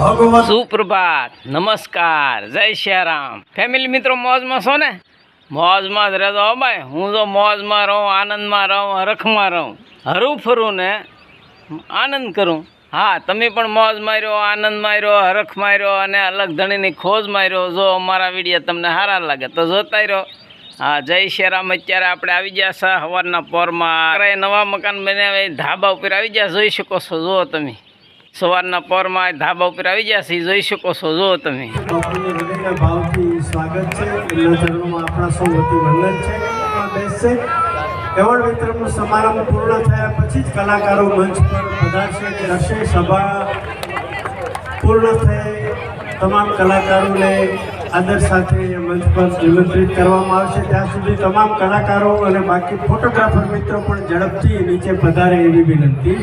સુપ્રભાત, નમસ્કાર, જય શ્યારામ. ફેમિલી મિત્રો મોજમાં છો ને? મોજમાં જ રહેજો ભાઈ. હું તો મોજમાં રહું, આનંદમાં રહું, હરખમાં રહું, હરું ફરું ને આનંદ કરું. હા, તમે પણ મોજ માર્યો, આનંદ માર્યો, હરખ માર્યો અને અલગ ધણીની ખોજ માર્યો. જો અમારા વિડીયો તમને સારા લાગે તો જોતા રહ્યો. હા, જય શ્યારામ. અત્યારે આપણે આવી ગયા છે સવારના પોરમાં. નવા મકાન બનાવે ધાબા ઉપર આવી ગયા, જોઈ શકો છો. જુઓ તમે સવારના પોરમાં ધાબા ઉપર આવી ગયા છે, જોઈ શકો છો. જુઓ તમે ભાવથી સ્વાગત છે. એમના ચરણોમાં આપણા સૌ વતી વંદન છે. બેસશે એવોર્ડ વિતરણનો સમારંભ પૂર્ણ થયા પછી જ કલાકારો મંચ પર પધારશે. રહેશે સભા પૂર્ણ થઈ તમામ કલાકારોને આદર સાથે મંચ પર નિમંત્રિત કરવામાં આવશે. ત્યાં સુધી તમામ કલાકારો અને બાકી ફોટોગ્રાફર મિત્રો પણ ઝડપથી નીચે પધારે એવી વિનંતી.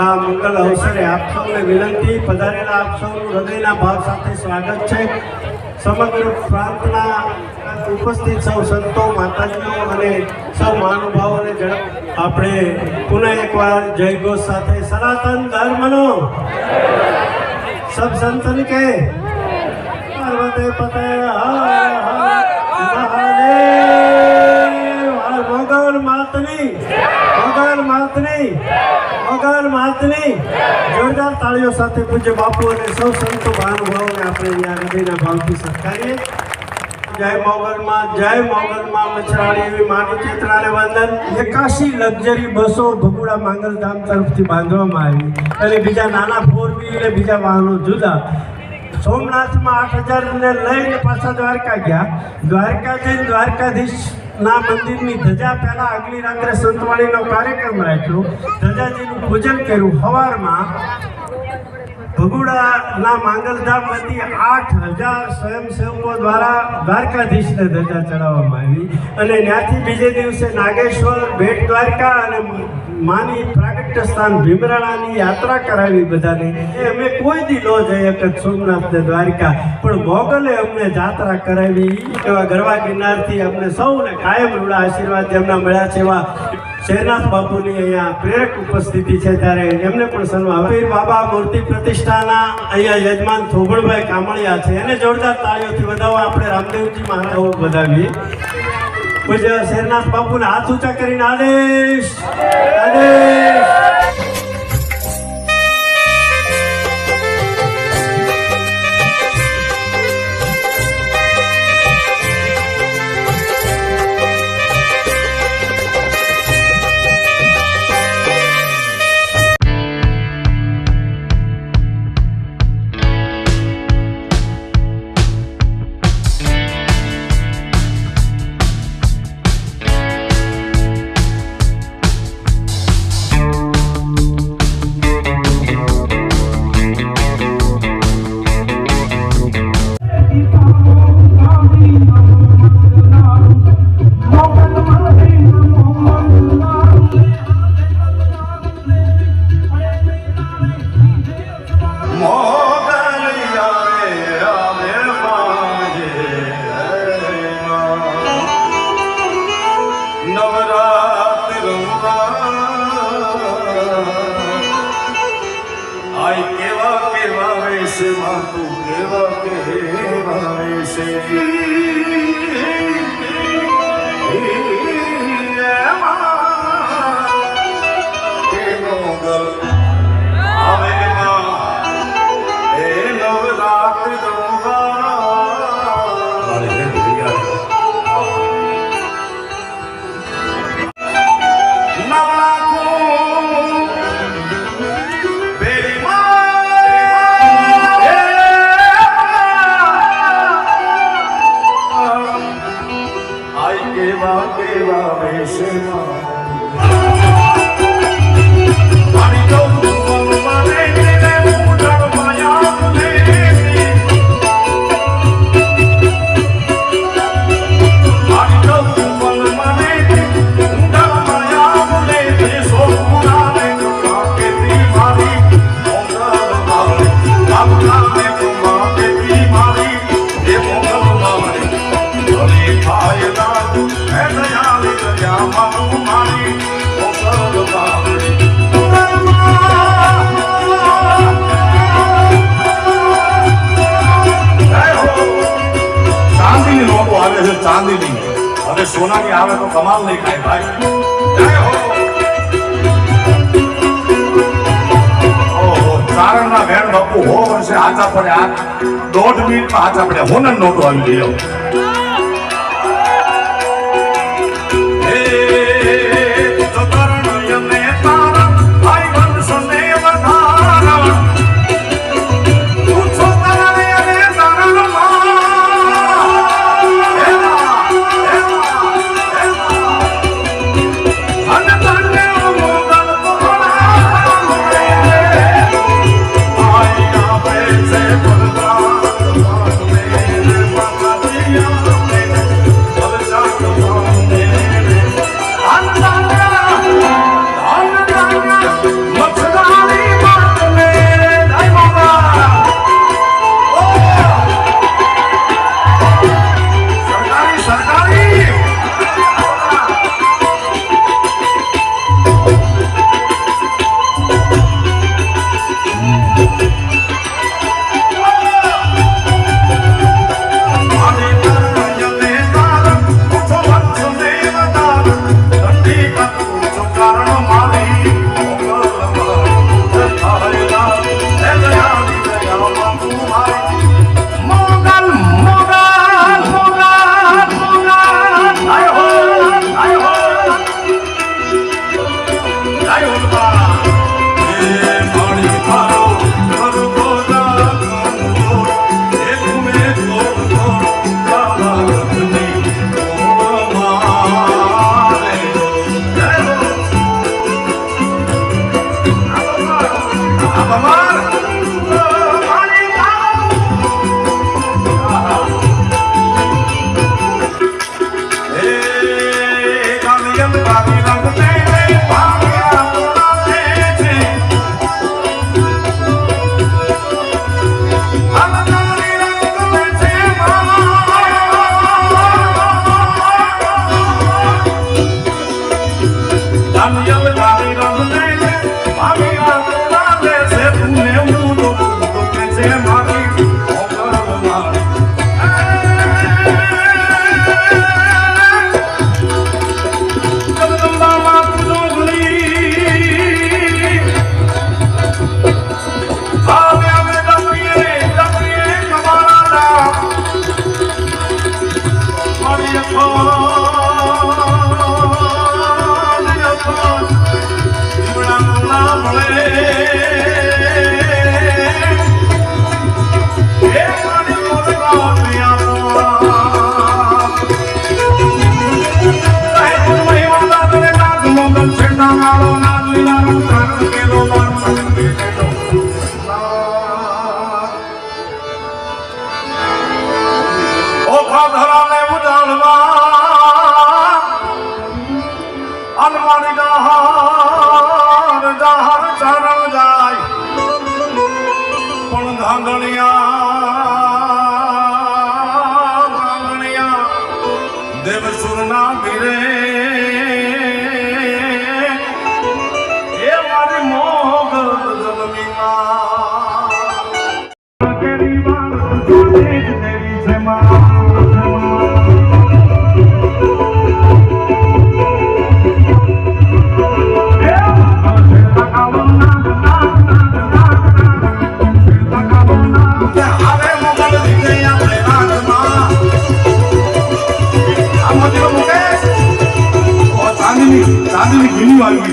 આ મંગલ અવસરે આપ સૌને વિનંતી. પધારેલા આપ સૌનું હૃદયના ભાવ સાથે સ્વાગત છે. સમગ્ર પ્રાંતના ઉપસ્થિત સૌ સંતો, માતાજીઓ અને સૌ મહાનુભાવોને ઝડપ આપણે પુનઃ એકવાર જય ઘોષ સાથે સનાતન ધર્મનો સબ સંતન કે પાર્વતે પતે મહાદેવ મગર માતની જોરદાર તાળીઓ સાથે પૂજ્ય બાપુ અને સૌ સંતો મહાનુભાવોને આપણે અહીંયા હૃદયના ભાવથી સત્કારીએ. જય મોગલમાં, જય મોગલમાં મછરાળી એવી માની ચેતનાને વંદન. 81 લક્ઝરી બસો ભગુડા માંગલધામ તરફથી બાંધવામાં આવી અને બીજા નાના 4 વ્હીલ બીજા વાહનો જુદા. સોમનાથમાં 8000 ને લઈને પાછા દ્વારકા ગયા. દ્વારકા જઈને દ્વારકાધીશ ના મંદિરની ધજા પહેલા આગલી રાત્રે સંતવાણીનો કાર્યક્રમ રાખ્યો. ધજાજીનું પૂજન કર્યું. સવારમાં ભગુડાના માંગલધામ વતી 8000 સ્વયંસેવકો દ્વારા દ્વારકાધીશને ધજા ચડાવવામાં આવી અને ત્યાંથી બીજે દિવસે નાગેશ્વર, બેટ દ્વારકા અને માની પ્રાગટ્ય સ્થાન ભીમરાણાની યાત્રા કરાવી બધાને. અમે કોઈ દી ન જઈ શકત સોમનાથ ને દ્વારકા, પણ મોગલે અમને જાત્રા કરાવી. એવા ગરવા ગિરનારથી અમને સૌને કાયમ રૂડા આશીર્વાદ જેમના મળ્યા છે એવા શેરનાથ બાપુની અહીંયા પ્રેરક ઉપસ્થિતિ છે, ત્યારે એમને પણ સન્માન. પીર બાબા મૂર્તિ પ્રતિષ્ઠાના અહીંયા યજમાન થોબણભાઈ કામળિયા છે, એને જોરદાર તાળીઓથી વધાવવા આપણે રામદેવજી મહારાજ વધાવીએ. પૂજ્ય શેરનાથ બાપુને હાથ ઊંચા કરીને આદેશ આદેશ. સોનાની આવે તો કમાલ નહીં ખાય ભાઈ. જય હો. ઓહો, સારણના વેણ બાપુ હો વર્ષે હાચા પડે. આ 1.5 મિનિટમાં હાચા પડે. હોનર નોટો આવી ગયો.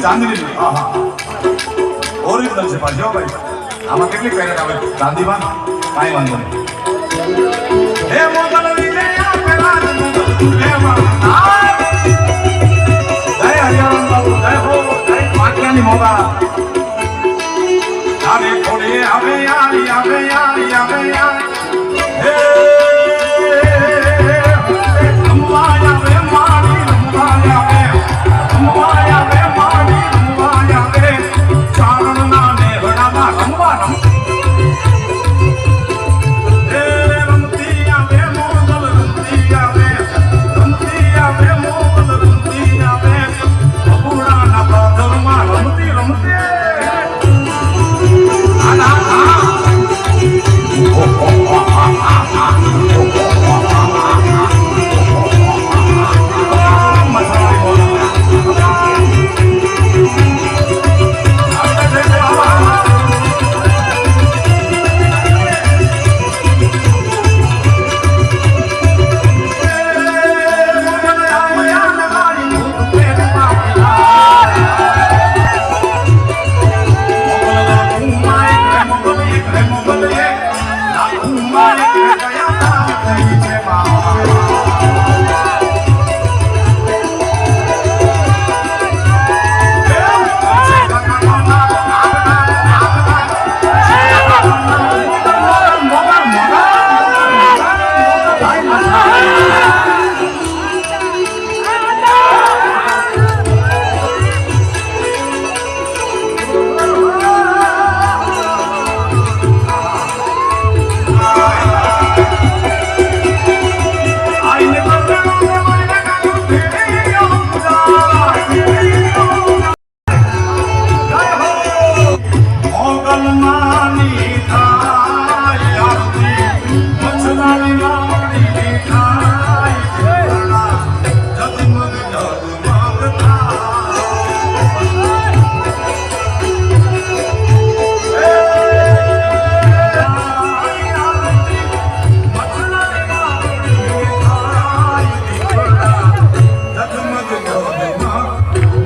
ચાંદની હા હા ઓરિજિનલ છે પાછો ભાઈ. આમાં કેટલી કેરેટ આવે ચાંદીમાં? કાંઈ વાંધો નહીં. હે મોગલ વિજય આપેલા હે મહારાજ જય હરિરામ બાબુ જય હો જય પાટલાની મોગા આવે કોડે આવે યારી આવે યારી આવે યારી હે અંબાયા વે મારી અંબાયા વે અંબાયા વે મારી અંબાયા વે ચારણના ને વડામાં રમવા રમ હે રમતી આવે મોગલ રમતી આવે મોગલ રમતી આવે બબુડાના પાદરમાં રમતી રમતી આના વાળી થાય આરતી મચલાની વાળી થાય ઘણા જગમગ જગમગ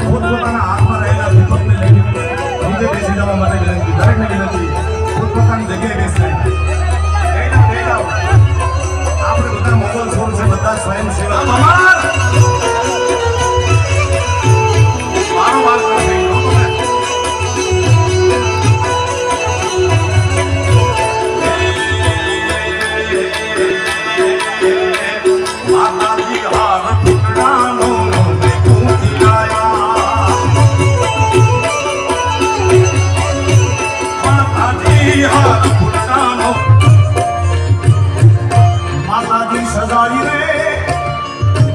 પોતપોતાના હાથમાં રહેલા દીપકને લઈને નીચે બેસી જવા માટે વિનંતી, દરેકને વિનંતી, પોતપોતાની જગ્યાએ બેસી જાય. આપણે બધા મોબાઈલ છોડ છે, બધા સ્વયંસેવક મારો વાત નથી. માતાજી હાર ટુકડાનો મને પૂછી આયા. માતાજી હાર ટુકડાનો માતાજી સજાઈ રે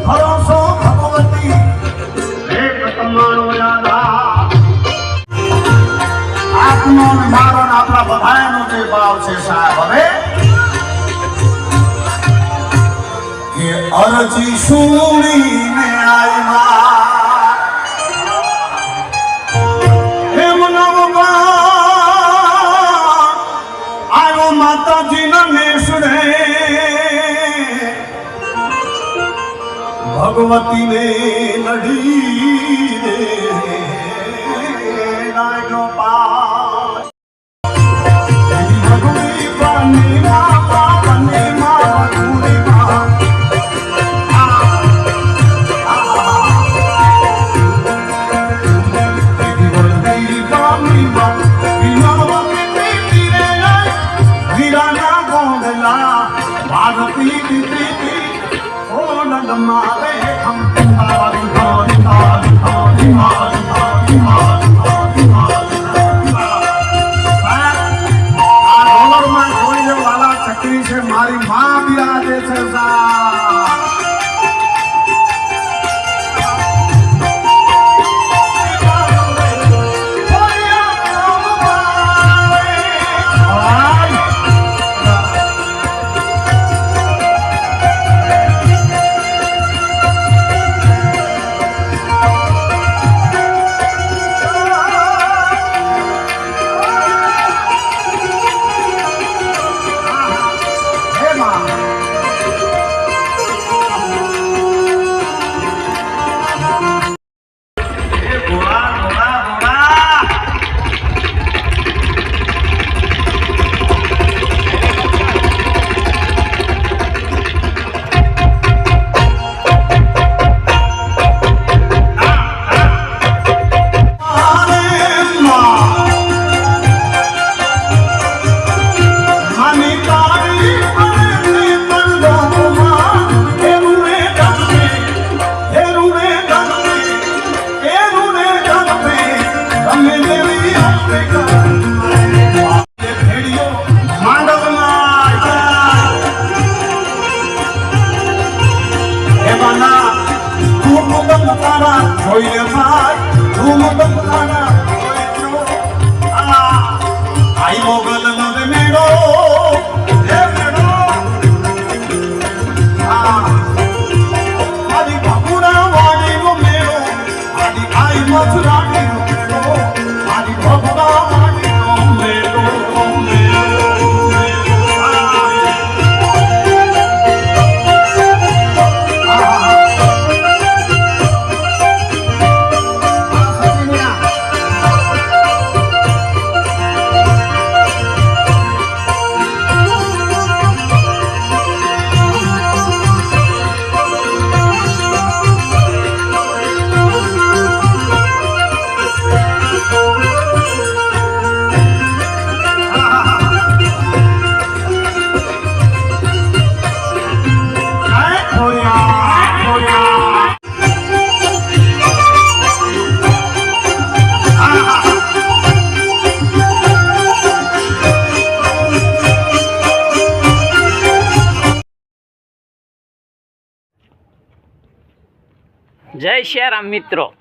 ભરોસો ભગવતી એક તમારો યાદા. આપનો ને મારો ને આપણા બધાનો જે ભાવ છે સાહેબ, હવે કે અરજી સુણીને આવ્યા એમ નવમાં આવ્યો માતાજીના નેસડે ભગવતીને લડી દે લાગ્યો પાર. ભગવતી પાની માતા બની માં ભૂલી માં મારી માં બિરાજે છે જોઈને ભાઈ ધૂમ બંધાના આઈ મોગલ નો મેળો આદિ ભગુડા વાડી નો મેળો આદિ આઈ મથુરાની નો મેળો આદિ ભગુડા વાડી નો મેળો જય શ્રી રામ મિત્રો.